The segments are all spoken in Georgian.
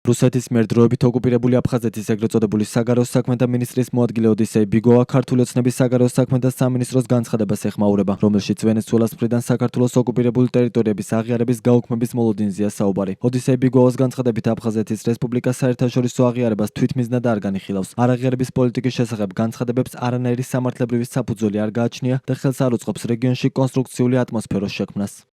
რუსეთის მიერ დროებით ოკუპირებული აფხაზეთის ეგრეთ წოდებული საგარეო საქმეთა მინისტრის მოადგილე ოდისეი ბიგოვა ქართული ოცნების საგარეო საქმეთა სამინისტროს განცხადებას ეხმაურება, რომელშიც ვენესუელას მხრიდან საქართველოს ოკუპირებული ტერიტორიების აღიარების გაუქმების მოლოდინზეა საუბარი. ოდისეი ბიგოვას განცხადებით აფხაზეთის რესპუბლიკა საერთაშორისო აღიარებას თვითმიზნად არ განიხილავს. არაღიარების პოლიტიკის შესახებ განცხადებებს არანაირი სამართლებრივი საფუძველი არ გააჩნია და ხელს არ უწყობს რეგიონში კონსტრუქციული ატმოსფეროს შექმნას.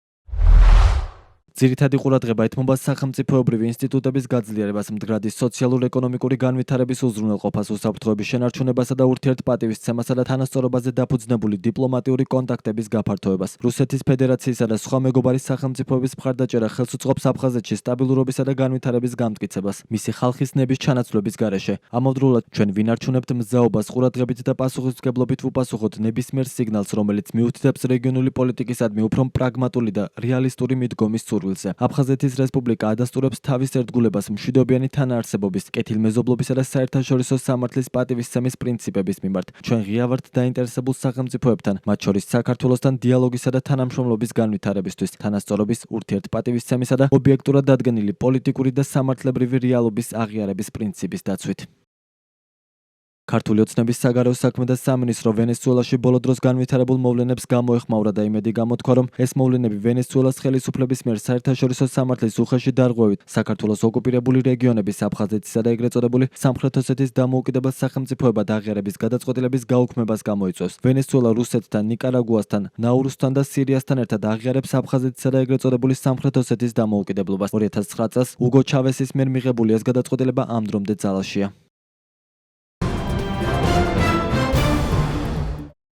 ძირითადი ყურადღება ეთმობა სახელმწიფოებრივი ინსტიტუტების გაძლიერებას, მდგრადი სოციალურ-ეკონომიკური განვითარების უზრუნველყოფას, უსაფრთხოების შენარჩუნებასა და ურთიერთპატივისცემასა და თანასწორობაზე დაფუძნებული დიპლომატიური კონტაქტების გაფართოებას. რუსეთის ფედერაციისა და სხვა მეგობარი სახელმწიფოების მხარდაჭერა ხელს უწყობს აფხაზეთში სტაბილურობისა და განვითარების გამტკიცებას, მისი ხალხის ნების ჩანაცვლების გარეშე. ამავდროულად ჩვენ ვინარჩუნებთ მზაობას, ყურადღებით და პასუხისმგებლობით ვუპასუხოთ ნებისმიერ სიგნალს, რომელიც მიუთითებს რეგიონული პოლიტიკისადმი უფრო პრაგმატული და რეალისტური მიდგომის სურვილს. აფხაზეთის რესპუბლიკა ადასტურებს თავის ერთგულებას მშვიდობიანი თანაარსებობის, კეთილმეზობლობისა და საერთაშორისო სამართლის პატივისცემის პრინციპების მიმართ. ჩვენ ღია ვართ დაინტერესებულ სახელმწიფოებთან, მათ შორის საქართველოსთან დიალოგისა და თანამშრომლობის განვითარებისთვის, თანასწორობის, ურთიერთპატივისცემისა და ობიექტურად დადგენილი პოლიტიკური და სამართლებრივი რეალობის აღიარების პრინციპის დაცვით. ქართული ოცნების საგარეო საქმეთა სამინისტრო ვენესუელაში ბოლო დროს განვითარებულ მოვლენებს გამოეხმაურა და იმედი გამოთქვა, რომ ეს მოვლენები ვენესუელას ხელისუფლების მიერ საერთაშორისო სამართლის უხეში დარღვევით საქართველოს ოკუპირებული რეგიონების აფხაზეთისა და ეგრეთ წოდებული სამხრეთ ოსეთის დამოუკიდებელ სახელმწიფოებად აღიარების გადაწყვეტილების გაუქმებას გამოიწვევს. ვენესუელა რუსეთთან, ნიკარაგუასთან, ნაურუსთან და სირიასთან ერთად აღიარებს აფხაზეთისა და ეგრეთ წოდებული სამხრეთ ოსეთის დამოუკიდებლობას. 2009 წელს უგო ჩავესის მიერ მიღებული ეს გადაწყვეტილება ამ დრომდე ძალაშია.